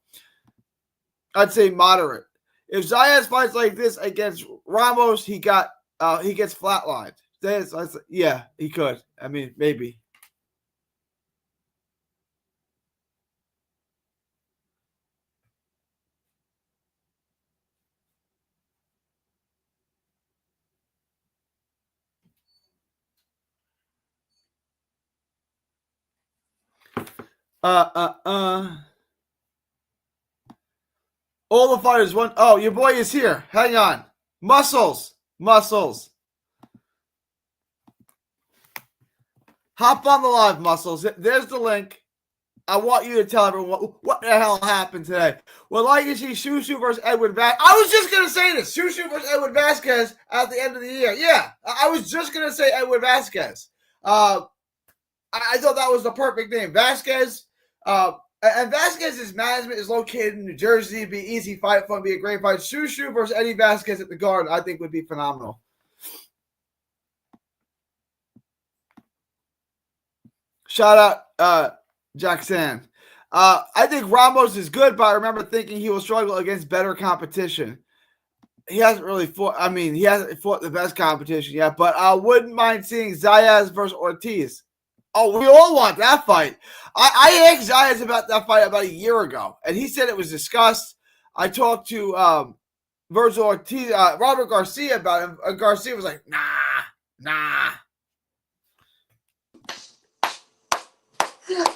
I'd say moderate. If Zayas fights like this against Ramos, he gets flatlined. Yeah, he could. I mean, maybe. All the fighters want. Oh, your boy is here. Hang on. Muscles. Hop on the live, Muscles. There's the link. I want you to tell everyone what the hell happened today. Well, like you see, Shushu versus Edwin Vasquez. I was just going to say this. Shushu versus Edwin Vasquez at the end of the year. Yeah, I was just going to say Edwin Vasquez. I thought that was the perfect name. Vasquez. And Vasquez's management is located in New Jersey. It'd be an easy fight, fun, be a great fight. Shushu versus Eddie Vasquez at the Garden, I think would be phenomenal. Shout out Jackson. I think Ramos is good, but I remember thinking he will struggle against better competition. He hasn't really fought. I mean, he hasn't fought the best competition yet, but I wouldn't mind seeing Zayas versus Ortiz. Oh, we all want that fight. I asked Zayas about that fight about a year ago, and he said it was discussed. I talked to Virgil Ortiz, Robert Garcia about him. Garcia was like, nah.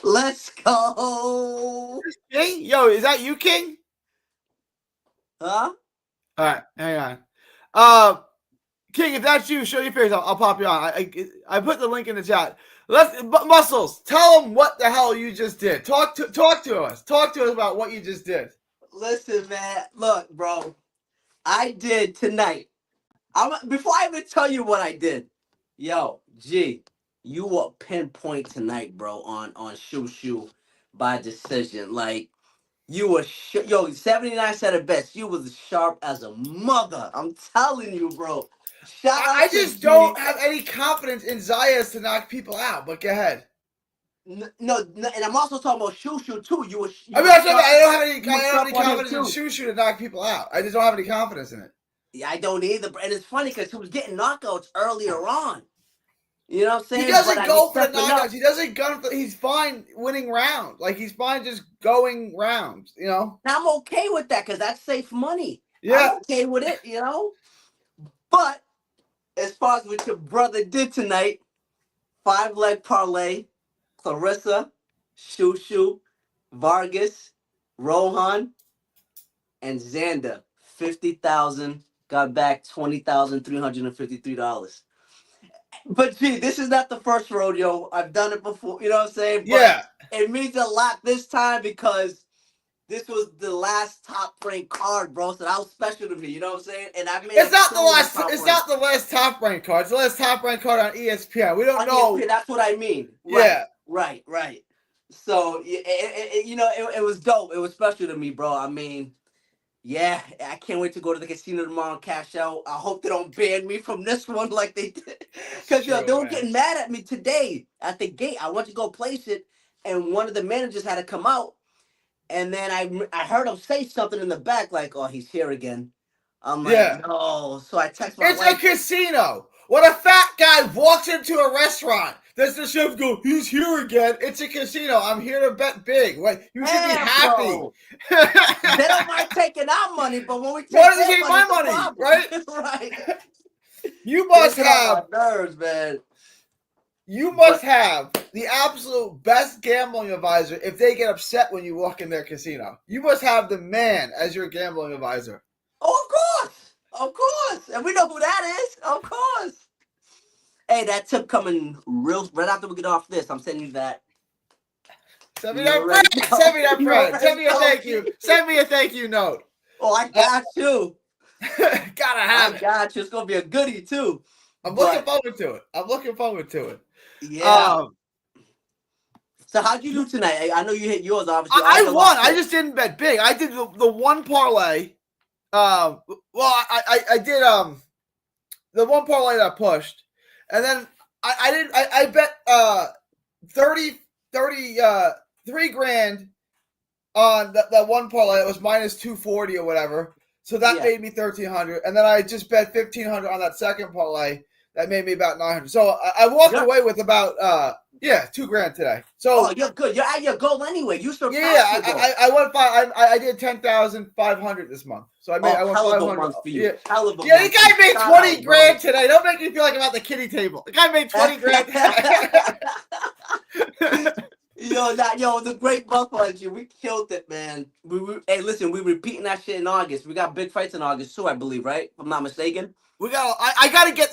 Let's go. King? Yo, is that you, King? Huh? All right, hang on. King, if that's you, show your face. I'll pop you on. I put the link in the chat. Muscles, tell them what the hell you just did. Talk to us. Talk to us about what you just did. Listen, man. Look, bro. I did tonight. Before I even tell you what I did, yo, G, you will pinpoint tonight, bro, on Shushu by decision. Like, you were 79 said it best. You was sharp as a mother. I'm telling you, bro. Shout out I to just G. don't have any confidence in Zayas to knock people out. But go ahead. No, and I'm also talking about Shushu too. I mean, I don't have any confidence confidence in Shushu to knock people out. I just don't have any confidence in it. Yeah, I don't either. And it's funny because he was getting knockouts earlier on. You know what I'm saying? He doesn't go for the knockouts. Up. He doesn't gun for. He's fine winning rounds. Like he's fine just going rounds. You know. And I'm okay with that because that's safe money. Yeah. I'm okay with it. You know. But as far as what your brother did tonight, 5-leg parlay, Clarissa, Shushu, Vargas, Rohan, and Xander, 50,000, got back $20,353. But gee, this is not the first rodeo. I've done it before. You know what I'm saying? But Yeah. it means a lot this time because this was the last top ranked card, bro. So that was special to me. You know what I'm saying? And I made it's not the last. It's not the last top ranked card. It's the last top ranked card on ESPN. We don't know. ESPN, that's what I mean. Yeah. Right. So it was dope. It was special to me, bro. I mean, yeah, I can't wait to go to the casino tomorrow and cash out. I hope they don't ban me from this one like they did. Because they were getting mad at me today at the gate. I went to go place it, and one of the managers had to come out. And then I heard him say something in the back like, "Oh, he's here again." I'm like, no. So I text my wife. It's a casino. When a fat guy walks into a restaurant, does the chef go, "He's here again"? It's a casino. I'm here to bet big. Like, you should be happy. They don't mind taking our money, but when we take why does he take my money, right? Right. You must have nerves, man. You must have the absolute best gambling advisor if they get upset when you walk in their casino. You must have the man as your gambling advisor. Oh, of course. And we know who that is. Of course. Hey, that tip coming right after we get off this. I'm sending you that. Send me that friend. Send me that friend. Send me a thank you. Send me a thank you note. Oh, I got you. Gotta have it. I got you. It's gonna be a goodie too. Looking forward to it. Yeah. So how'd you do tonight? I know you hit yours, obviously. I won. I just didn't bet big. I did the one parlay. I did the one parlay that I pushed, and then I bet 3 grand on that one parlay. It was minus 240 or whatever. So that made me 1,300, and then I just bet 1,500 on that second parlay. That made me about 900. So I walked away with about $2 grand today. So you're good. You're at your goal anyway. You surpassed your goal. I went I did 10,500 this month. So I went 500 month for you. The guy made 20 grand today. Don't make me feel like I'm at the kiddie table. The guy made 20 grand today. Yo, the great month was you. We killed it, man. Hey, listen, we repeating that shit in August. We got big fights in August too, I believe, right? If I'm not mistaken. I gotta get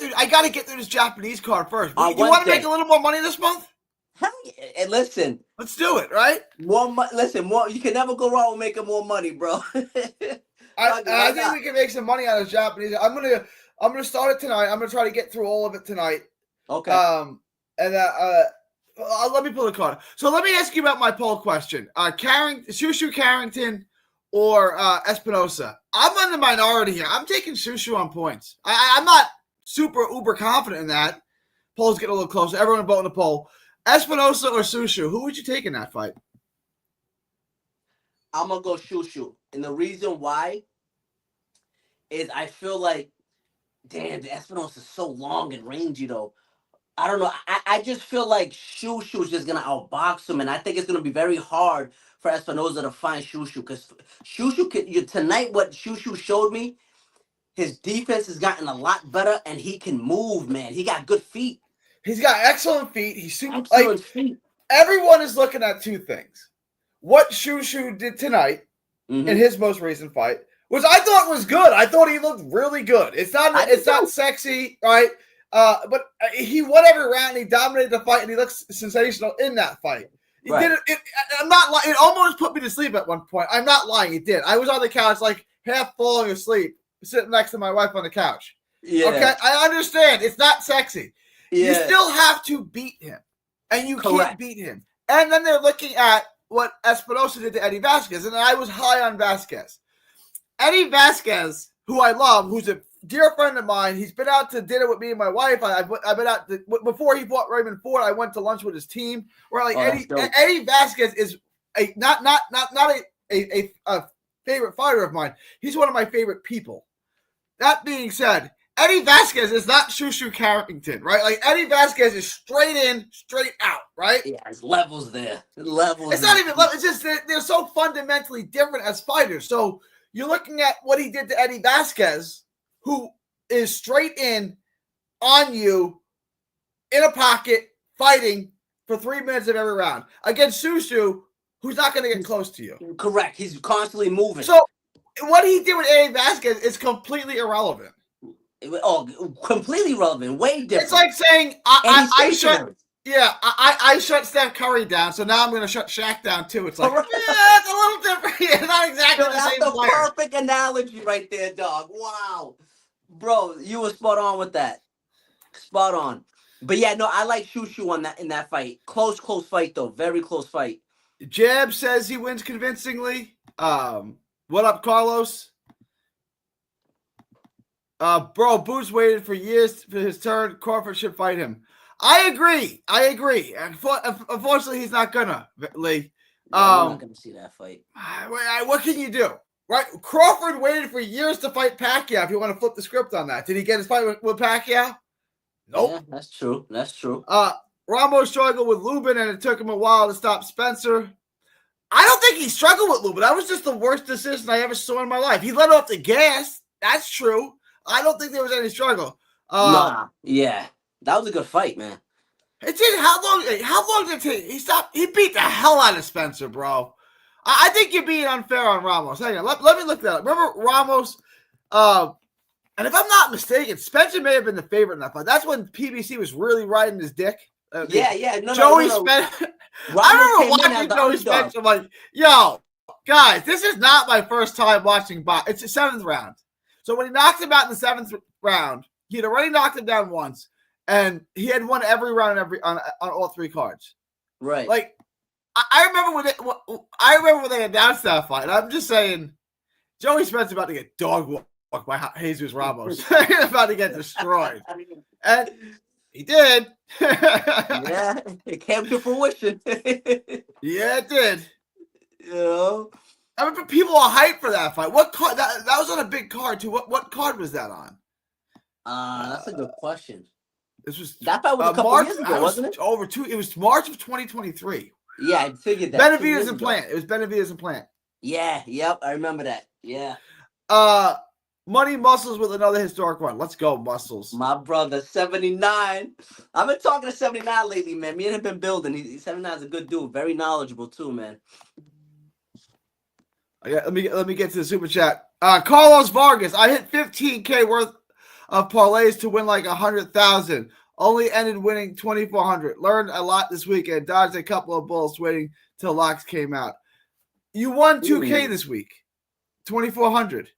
through this Japanese card first. You want to make a little more money this month? Hell yeah. And listen, let's do it, right? More. You can never go wrong with making more money, bro. I think we can make some money on this Japanese. I'm gonna start it tonight. I'm gonna try to get through all of it tonight. Okay. Let me pull the card. So let me ask you about my poll question. Shushu Carrington or Espinosa. I'm on the minority here. I'm taking Shushu on points. I'm not super uber confident in that. Polls get a little closer. Everyone vote in the poll. Espinosa or Shushu? Who would you take in that fight? I'm gonna go Shushu, and the reason why is I feel like, damn, the Espinosa is so long and rangy though. I don't know. I just feel like Shushu is just gonna outbox him, and I think it's gonna be very hard for Espinosa to find Shushu because Shushu tonight. What Shushu showed me, his defense has gotten a lot better, and he can move. Man, he got good feet. He's got excellent feet. He's super. Excellent feet. Everyone is looking at two things: what Shushu did tonight in his most recent fight, which I thought was good. I thought he looked really good. It's not sexy, right? But he won every round. He dominated the fight, and he looks sensational in that fight. He did it. I'm not lying. It almost put me to sleep at one point. I'm not lying. It did. I was on the couch, like half falling asleep, sitting next to my wife on the couch. Yeah. Okay, I understand. It's not sexy. Yeah. You still have to beat him, and you can't beat him. And then they're looking at what Espinosa did to Eddie Vasquez, and I was high on Vasquez. Eddie Vasquez, who I love, who's a dear friend of mine. He's been out to dinner with me and my wife. I've been out before he fought Raymond Ford. I went to lunch with his team. Where like Eddie Vasquez is not a favorite fighter of mine. He's one of my favorite people. That being said, Eddie Vasquez is not Shushu Carrington, right? Like Eddie Vasquez is straight in, straight out, right? Yeah, there's levels there. Levels. It's not even levels. It's just they're so fundamentally different as fighters. So you're looking at what he did to Eddie Vasquez, who is straight in on you in a pocket, fighting for 3 minutes of every round. Against Shushu, who's not going to get close to you. Correct. He's constantly moving. So what he did with Eddie Vasquez is completely irrelevant. Oh, completely relevant. Way different. It's like saying I shut Steph Curry down, so now I'm going to shut Shaq down too. It's like it's a little different. Yeah, not exactly the same That's player. the perfect analogy right there, dog. Wow, bro, you were spot on with that. Spot on. But yeah, no, I like Shushu in that fight. Close fight though. Very close fight. Jab says he wins convincingly. What up, Carlos? Bro, Boots waited for years for his turn. Crawford should fight him. I agree. Unfortunately, he's not gonna, Lee. Yeah, I'm not gonna see that fight. What can you do? Right? Crawford waited for years to fight Pacquiao. If you want to flip the script on that, did he get his fight with Pacquiao? Nope. Yeah, that's true. Ramos struggled with Lubin, and it took him a while to stop Spencer. I don't think he struggled with Lubin. That was just the worst decision I ever saw in my life. He let off the gas. That's true. I don't think there was any struggle. Yeah. That was a good fight, man. It did. How long did it take? He beat the hell out of Spencer, bro. I think you're being unfair on Ramos. Hang on. Let me look that up. Remember Ramos? And if I'm not mistaken, Spencer may have been the favorite in that fight. That's when PBC was really riding his dick. Yeah. Joey Spencer. I remember watching Joey Spencer. I'm like, yo, guys, this is not my first time watching boxing. It's the 7th round. So when he knocked him out in the 7th round, he had already knocked him down once, and he had won every round on all 3 cards. Right. Like, I remember when they announced that fight. I'm just saying, Joey Spencer about to get dog walked by Jesus Ramos. About to get destroyed. And he did. Yeah, it came to fruition. Yeah, it did. You know? I mean, people are hyped for that fight. What card? That was on a big card too. What card was that on? That's a good question. That fight was a couple years ago, wasn't it? It was March of 2023. Yeah, I figured that. Benavidez and Plant. It was Benavidez and Plant. Yeah, yep, I remember that. Yeah. Money Muscles with another historic one. Let's go, Muscles. My brother, 79. I've been talking to 79 lately, man. Me and him been building. 79 is a good dude. Very knowledgeable too, man. Let me get to the super chat. Carlos Vargas. I hit 15K worth of parlays to win like 100,000. Only ended winning 2,400. Learned a lot this weekend. Dodged a couple of bullets waiting till locks came out. You won 2K this week. 2,400.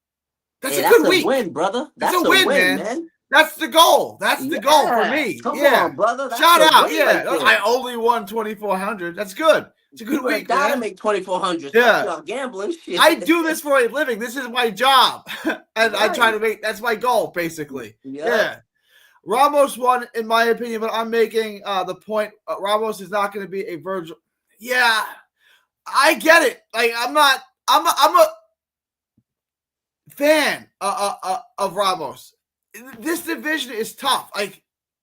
That's a good week. Win, brother. That's a win, man. That's the goal. That's the goal for me. Come on, brother. Shout out. Yeah. Right, I only won 2,400. That's good. It's a good week, gotta make 2,400. Yeah. You're gambling. Shit. I do this for a living. This is my job. And I try to make, that's my goal, basically. Yeah. Ramos won, in my opinion, but I'm making the point. Ramos is not going to be a Virgil. Yeah. I get it. Like, I'm a fan of Ramos. This division is tough. Like,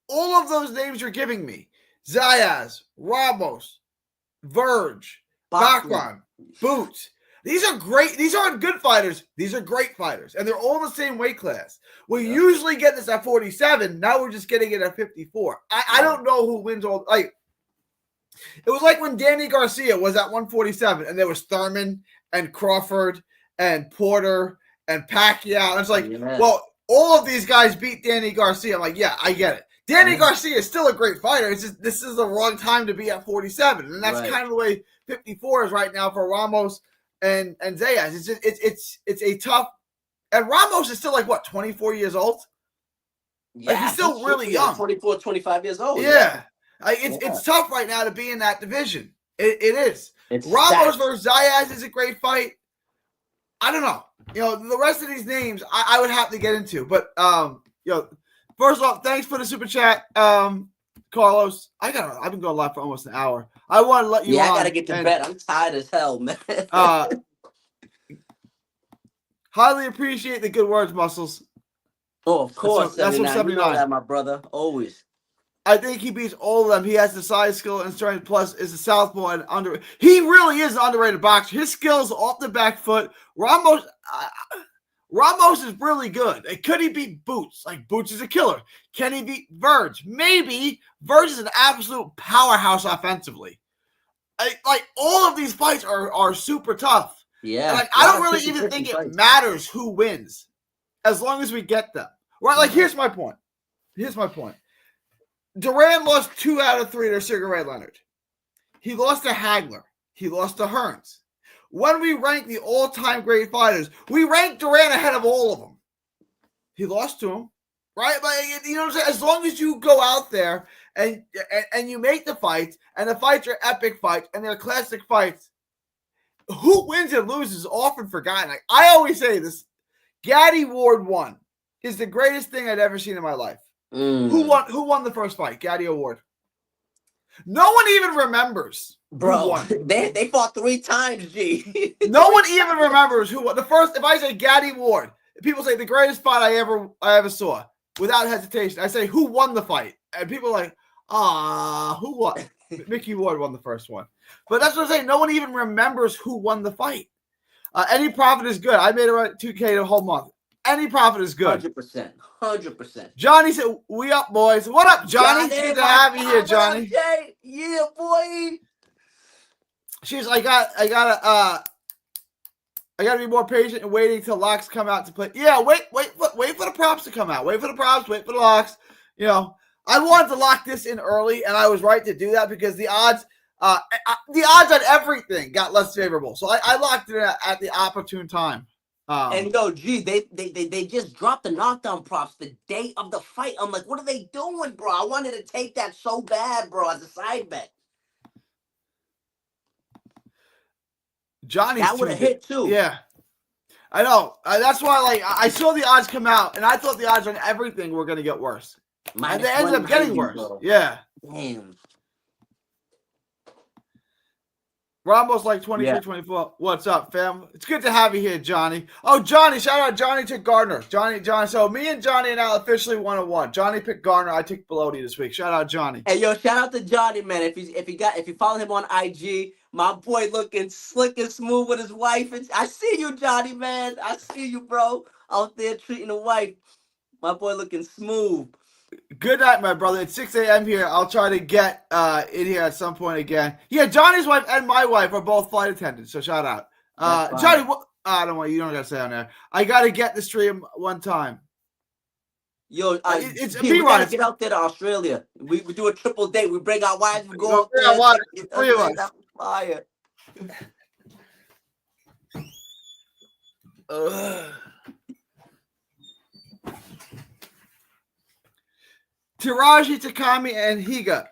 all of those names you're giving me, Zayas, Ramos, Verge, Bachman, Boots. These are great. These aren't good fighters. These are great fighters. And they're all the same weight class. We usually get this at 47. Now we're just getting it at 54. I don't know who wins all. Like, it was like when Danny Garcia was at 147 and there was Thurman and Crawford and Porter and Pacquiao. And it's like, well, all of these guys beat Danny Garcia. I'm like, yeah, I get it. Danny Garcia is still a great fighter. It's just this is the wrong time to be at 47, and that's kind of the way 54 is right now for Ramos and Zayas. It's just it's a tough. And Ramos is still like what 24 years old. Yeah, like he's still really young. 24, 25 years old. Yeah, it's tough right now to be in that division. It is. Ramos versus Zayas is a great fight. I don't know. the rest of these names I would have to get into. But first off, thanks for the super chat, Carlos. I've been going live for almost an hour. I want to let you on. I gotta get to bed. I'm tired as hell, man. Highly appreciate the good words, Muscles. Oh, of course. That's from 79. You know that, my brother. Always. I think he beats all of them. He has the size, skill, and strength. Plus, is a southpaw and under. He really is an underrated boxer. His skills off the back foot. Ramos is really good. Could he beat Boots? Like, Boots is a killer. Can he beat Verge? Maybe. Verge is an absolute powerhouse offensively. All of these fights are super tough. Yeah. And I don't really even think it matters who wins, as long as we get them. Right? Here's my point. Duran lost 2 out of 3 to Sugar Ray Leonard. He lost to Hagler. He lost to Hearns. When we rank the all-time great fighters, we rank Duran ahead of all of them. He lost to him, right? You know what I'm saying? As long as you go out there and you make the fights, and the fights are epic fights, and they're classic fights, who wins and loses is often forgotten. I always say this, Gaddy Ward won is the greatest thing I'd ever seen in my life. Who won the first fight? Gaddy Award. No one even remembers. Bro, they fought 3 times, G. No one even remembers who won. The first, if I say Gaddy Ward, people say the greatest fight I ever saw, without hesitation. I say, who won the fight? And people are like, who won? Mickey Ward won the first one. But that's what I'm saying. No one even remembers who won the fight. Any profit is good. I made it right 2K the whole month. Any profit is good. 100%. Johnny said, "We up, boys." What up, Johnny? Good to have you here, Johnny. Yeah, boy. She's. I gotta be more patient and waiting till locks come out to play. Yeah, wait for the props to come out. Wait for the props. Wait for the locks. I wanted to lock this in early, and I was right to do that because the odds on everything got less favorable. So I locked it at the opportune time. And G, they just dropped the knockdown props the day of the fight. I'm like, what are they doing, bro? I wanted to take that so bad, bro, as a side bet. Johnny's that would have hit too. Yeah, I know. That's why, I saw the odds come out, and I thought the odds on everything were going to get worse, and they ended up getting worse. Bro. Yeah. Damn. Ramos 23-24. What's up, fam? It's good to have you here, Johnny. Oh, Johnny, shout out Johnny to Gardner. Johnny. So me and Johnny and Al officially 1-1. Johnny picked Gardner. I took Belody this week. Shout out Johnny. Hey, yo, shout out to Johnny, man. If you follow him on IG, my boy looking slick and smooth with his wife. I see you, Johnny, man. I see you, bro. Out there treating the wife. My boy looking smooth. Good night, my brother. It's 6 a.m. here. I'll try to get in here at some point again. Yeah, Johnny's wife and my wife are both flight attendants, so shout out. Johnny, I don't want you don't gotta say on there. I gotta get the stream one time. Yo, we gotta get out there to Australia. We do a triple date. We bring our wives. We go out there. Three of us. Fire. Taraji, Takami, and Higa.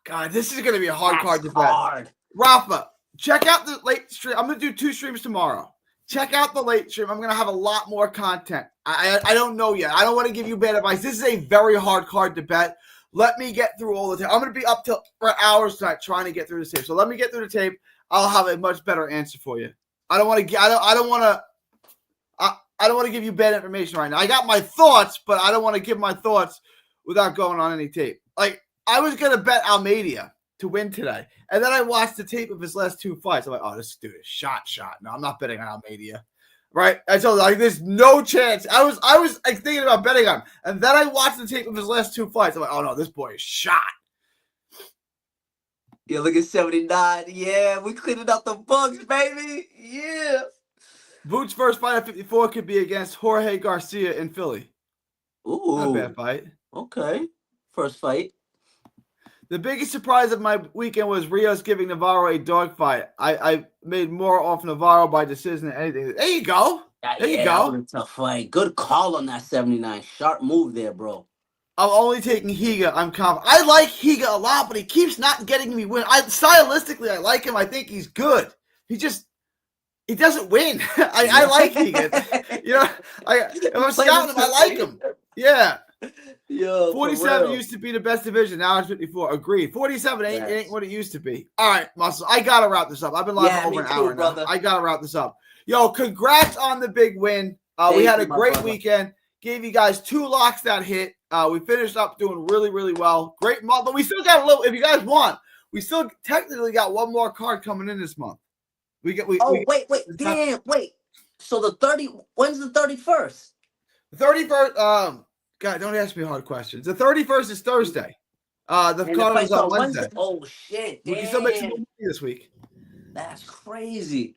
God, this is going to be a hard card to bet. Rafa, check out the late stream. I'm going to do 2 streams tomorrow. Check out the late stream. I'm going to have a lot more content. I don't know yet. I don't want to give you bad advice. This is a very hard card to bet. Let me get through all the tape. I'm going to be up for hours tonight trying to get through the tape. So let me get through the tape. I'll have a much better answer for you. I don't want to give you bad information right now. I got my thoughts, but I don't want to give my thoughts without going on any tape. I was going to bet Almeida to win today. And then I watched the tape of his last 2 fights. I'm like, oh, this dude is shot. No, I'm not betting on Almeida. Right? I told you, there's no chance. I was thinking about betting on him. And then I watched the tape of his last 2 fights. I'm like, oh, no, this boy is shot. Yeah, look at 79. Yeah, we cleaning up the books, baby. Yeah. Boots' first fight at 54 could be against Jorge Garcia in Philly. Ooh. Not a bad fight. Okay. First fight. The biggest surprise of my weekend was Rios giving Navarro a dogfight. I made more off Navarro by decision than anything. There you go. There you go. That was a tough fight. Good call on that 79. Sharp move there, bro. I'm only taking Higa. I'm confident. I like Higa a lot, but he keeps not getting me win. Stylistically, I like him. I think he's good. He just He doesn't win. I like Keegan. You know, if I'm scouting him, I like him. Yeah. Yo, 47 used to be the best division. Now it's 54. Agreed. 47 ain't what it used to be. All right, Muscle. I gotta wrap this up. I've been live for over an hour now. I gotta wrap this up. Yo, congrats on the big win. We had a great weekend. Gave you guys 2 locks that hit. We finished up doing really, really well. Great month, but we still got a little. If you guys want, we still technically got one more card coming in this month. Wait. Damn, wait. So the 30. When's the 31st? The 31st. God, don't ask me hard questions. The 31st is Thursday. The card is on Wednesday. Oh shit! We can still make some money this week. That's crazy.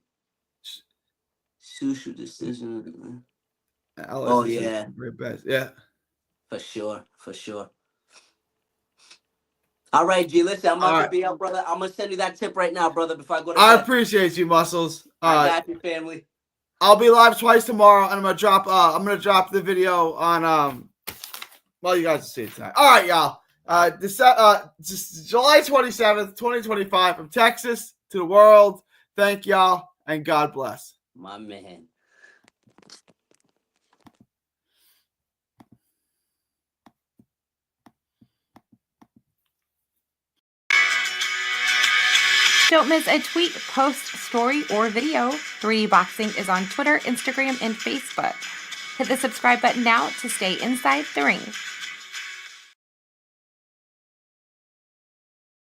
Sushu decision. Oh yeah. Yeah. For sure. All right, G. Listen, I'm about to be out, brother. I'm gonna send you that tip right now, brother. Before I go to bed. I appreciate you, Muscles. I got you, family. I'll be live twice tomorrow, and I'm gonna drop the video on well, you guys will see it tonight. All right, y'all. July 27th, 2025, from Texas to the world. Thank y'all, and God bless. My man. Don't miss a tweet, post, story, or video. 3D Boxing is on Twitter, Instagram, and Facebook. Hit the subscribe button now to stay inside the ring.